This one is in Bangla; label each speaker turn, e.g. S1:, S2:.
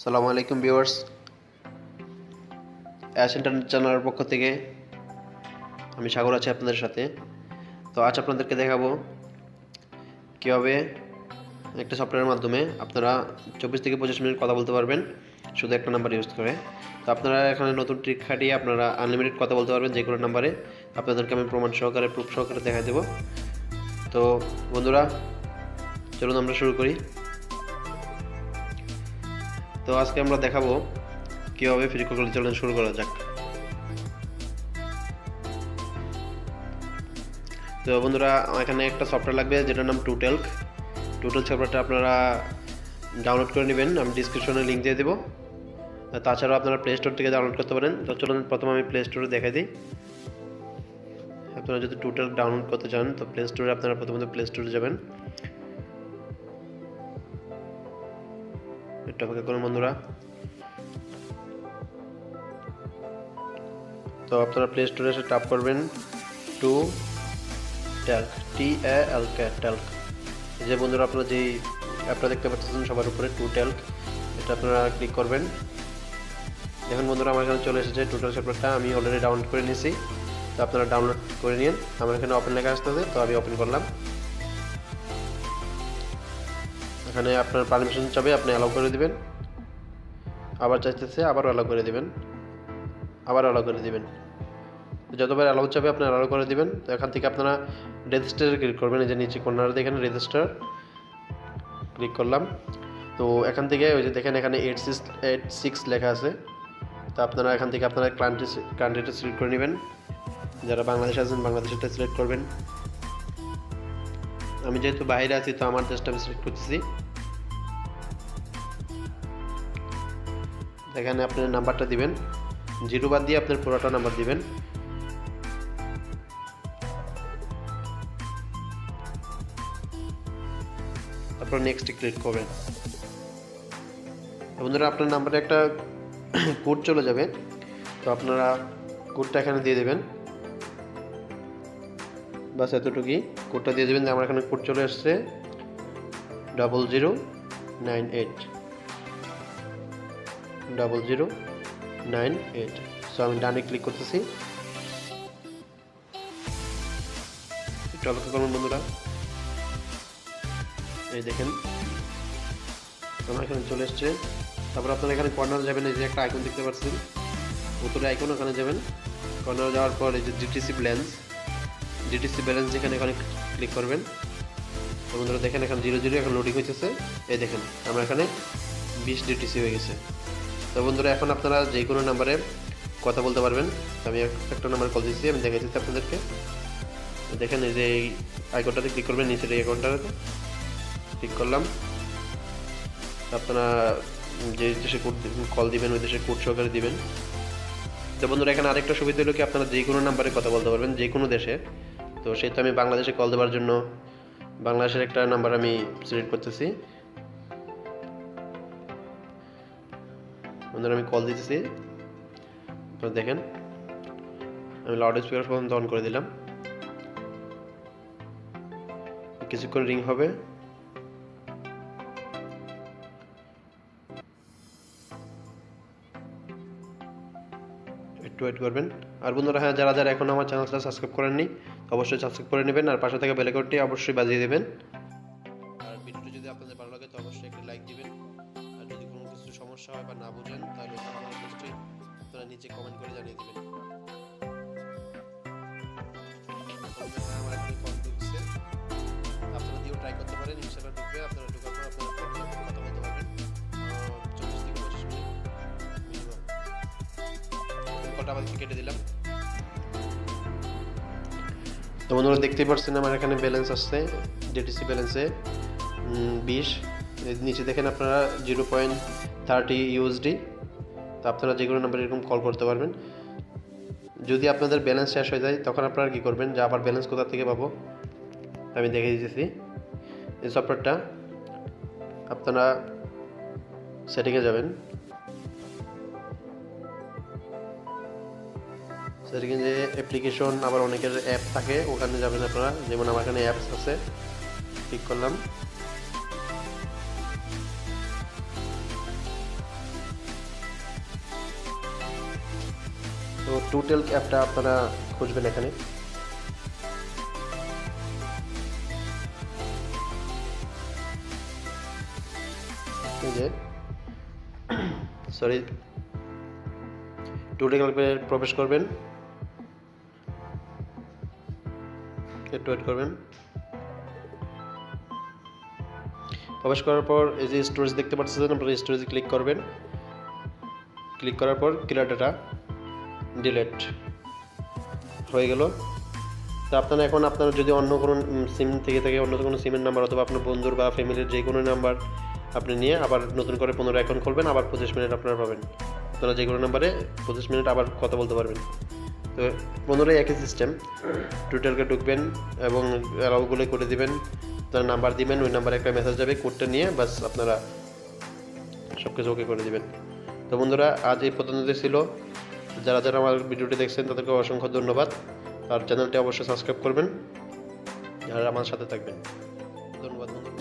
S1: সালামু আলাইকুম ভিউয়ার্স, অ্যাশ ইন্টারনেট চ্যানেলের পক্ষ থেকে আমি সাগর আছি আপনাদের সাথে। তো আজ আপনাদেরকে দেখাবো কীভাবে একটা সফটওয়্যারের মাধ্যমে আপনারা 24 থেকে 25 মিনিট কথা বলতে পারবেন শুধু একটা নাম্বার ইউজ করে। তো আপনারা এখানে নতুন ট্রিক খাটিয়ে আপনারা আনলিমিটেড কথা বলতে পারবেন যে কোনো নাম্বারে। আপনাদেরকে আমি প্রমাণ সহকারে প্রুফ সহকারে দেখা দেবো। তো বন্ধুরা, চলুন আমরা শুরু করি। তো আজকে আমরা দেখাবো কীভাবে ফ্রি কল চ্যালেঞ্জ শুরু করা যাক। তো বন্ধুরা, এখানে একটা সফটওয়্যার লাগবে যেটার নাম টোটালি সফটওয়্যারটা আপনারা ডাউনলোড করে নেবেন, আমি ডিসক্রিপশনে লিঙ্ক দিয়ে দেবো। তাছাড়াও আপনারা প্লে স্টোর থেকে ডাউনলোড করতে পারেন। তো চলুন প্রথমে আমি প্লে স্টোরে দেখাই দিই। আপনারা যদি টোটালি ডাউনলোড করতে চান তো প্লে স্টোরে আপনারা প্রথমত প্লে স্টোরে যাবেন। একটু অপেক্ষা করুন বন্ধুরা। তো আপনারা প্লে স্টোরে এসে টাইপ করবেন TALK যে বন্ধুরা আপনারা যেই অ্যাপটা দেখতে পাচ্ছেন সবার উপরে টোটালি, এটা আপনারা ক্লিক করবেন। দেখুন বন্ধুরা, আমার এখানে চলে এসেছে টোটালি সফটওয়্যারটা, আমি অলরেডি ডাউনলোড করে নিয়েছি। তো আপনারা ডাউনলোড করে নিন। আমার এখানে ওপেন লেখা আসতেছে, তো আমি ওপেন করলাম। এখানে আপনার পারমিশন চাবে, আপনি অ্যালাউ করে দিবেন। আবার চাইতেছে, আবারও অ্যালাউ করে দিবেন, আবার অ্যালাউ করে দিবেন। যতবার অ্যালাউ চাবে আপনি অ্যালাউ করে দিবেন। তো এখান থেকে আপনারা রেজিস্টারে ক্লিক করবেন। এই যে নিচে কর্নারে দেখেন রেজিস্টার, ক্লিক করলাম। তো এখান থেকে ওই যে দেখেন এখানে 86 লেখা আছে। তো আপনারা এখান থেকে আপনারা কান্ট্রিটা সিলেক্ট করে নেবেন। যারা বাংলাদেশে আছেন বাংলাদেশটা সিলেক্ট করবেন। আমি যেহেতু বাইরে আছি তো আমার দেশটা আমি সিলেক্ট করতেছি। এখানে আপনার নাম্বারটা দিবেন, 0 বাদ দিয়ে আপনার পুরোটা নাম্বার দিবেন। তারপর নেক্সটে ক্লিক করবেন। বন্ধুরা, আপনার নাম্বারে একটা কোড চলে যাবে। তো আপনারা কোডটা এখানে দিয়ে দেবেন, বাস এতটুকুই। কোডটা দিয়ে দেবেন। আমার এখানে কোড চলে আসছে 0098। সো আমি ডানে ক্লিক করতেছি। একটু অপেক্ষা করুন বন্ধুরা। এই দেখেন আমার এখানে চলে এসছে। তারপর আপনারা এখানে কর্নার যাবেন, এই যে একটা আইকন দেখতে পাচ্ছেন উপরে আইকন, ওখানে যাবেন। কর্নার যাওয়ার পর এই যে ডিটিসি ব্যালেন্স যেখানে এখানে ক্লিক করবেন। তো বন্ধুরা দেখেন এখানে 00 এখন লোডিং হইতেছে। এই দেখেন আমরা এখানে 20 ডিটিসি হয়ে গেছে। তো বন্ধুরা, এখন আপনারা যে কোনো নাম্বারে কথা বলতে পারবেন। আমি একটা নাম্বার কল দিচ্ছি, আমি দেখাইতেছি আপনাদেরকে। দেখেন এই যে এই আইকনটাতে ক্লিক করবেন, নিচের এই আইকনটাতে ক্লিক করলাম। আপনারা যে দেশে কল দিবেন ওই দেশে কোড সহকারে দিবেন। তো বন্ধুরা, এখানে আরেকটা সুবিধা হলো কি আপনারা যে কোনো নাম্বারে কথা বলতে পারবেন যে কোনো দেশে। তো সেহেতু আমি বাংলাদেশে কল দেওয়ার জন্য বাংলাদেশের একটা নাম্বার আমি সিলেক্ট করতেছি। বন্ধুরা, আমি কল দিতেছি। তো দেখেন আমি লাউড স্পিকার পর্যন্ত অন করে দিলাম। কিছুক্ষণ রিং হবে। একটু ওয়েট করবেন। আর বন্ধুরা, হ্যাঁ, যারা যারা এখন আমার চ্যানেলটা সাবস্ক্রাইব করেননি অবশ্যই সাবস্ক্রাইব করে নেবেন, আর পাশে থেকে বেল আইকনটি অবশ্যই বাজিয়ে দেবেন। আর ভিডিওটি যদি আপনাদের ভালো লাগে তো অবশ্যই একটা লাইক দিবেন। আর যদি কোনো কিছু সমস্যা হয় বা না বুঝেন তাহলে আমার নিশ্চয়ই আপনারা নিচে কমেন্ট করে জানিয়ে দেবেন। আমার এখন কল ঢুকছে, আপনারা দিয়েও ট্রাই করতে পারেন। ইনশাআল্লাহ ঢুকবে। আপনারা ঢোকার পর আপনারা কথা বলতে পারবেন 24 থেকে 25 মিনিট। কলটা আবার কেটে দিলাম। তো বন্ধুরা, দেখতেই পাচ্ছেন আমার এখানে ব্যালেন্স আসছে, ডিটিসি ব্যালেন্সে 20। নিচে দেখেন আপনারা 0.30 USD। তো আপনারা যে কোনো নাম্বারে এরকম কল করতে পারবেন। যদি আপনাদের ব্যালেন্স শেষ হয়ে যায় তখন আপনারা কী করবেন, যে আবার ব্যালেন্স কোথা থেকে পাবো আমি দেখে দিতেছি। এই সফটওয়্যারটা আপনারা সেটিংয়ে যাবেন। সেটিংয়ে যে অ্যাপ্লিকেশন, আবার অনেকের অ্যাপ থাকে, ওখানে যাবেন আপনারা। যেমন আমার এখানে অ্যাপস আছে, ক্লিক করলাম। তো টোটাল অ্যাপটা আপনারা খুঁজবেন এখানে। এই যে সরি টোটাল অ্যাপে প্রবেশ করবেন, একটু ওয়েট করবেন। প্রবেশ করার পর এই যে স্টোরেজ দেখতে পাচ্ছেন, আপনারা স্টোরেজে ক্লিক করবেন। ক্লিক করার পর ক্লিয়ার ডাটা ডিলিট হয়ে গেল। তো আপনারা এখন আপনার যদি অন্য কোনো সিম থেকে থাকে, অন্য কোনো সিমের নাম্বার অথবা আপনার বন্ধুর বা ফ্যামিলির যে কোনো নাম্বার আপনি নিয়ে আবার নতুন করে 15 অ্যাকাউন্ট খুলবেন, আবার 25 মিনিট আপনারা পাবেন। আপনারা যে কোনো নাম্বারে 25 মিনিট আবার কথা বলতে পারবেন। তো 15 একই সিস্টেম। টোটালকে ঢুকবেন এবং অ্যালাউগুলো করে দিবেন, তার নাম্বার দিবেন, ওই নাম্বারে একটা মেসেজ যাবে, কোডটা নিয়ে বাস আপনারা সব কিছু ওকে করে দিবেন। তো বন্ধুরা, আজ এই পর্যন্ত ছিল। যারা যারা আমার ভিডিওটি দেখছেন তাদেরকে অসংখ্য ধন্যবাদ। আর চ্যানেলটি অবশ্যই সাবস্ক্রাইব করবেন আর আমার সাথে থাকবেন। ধন্যবাদ বন্ধুরা।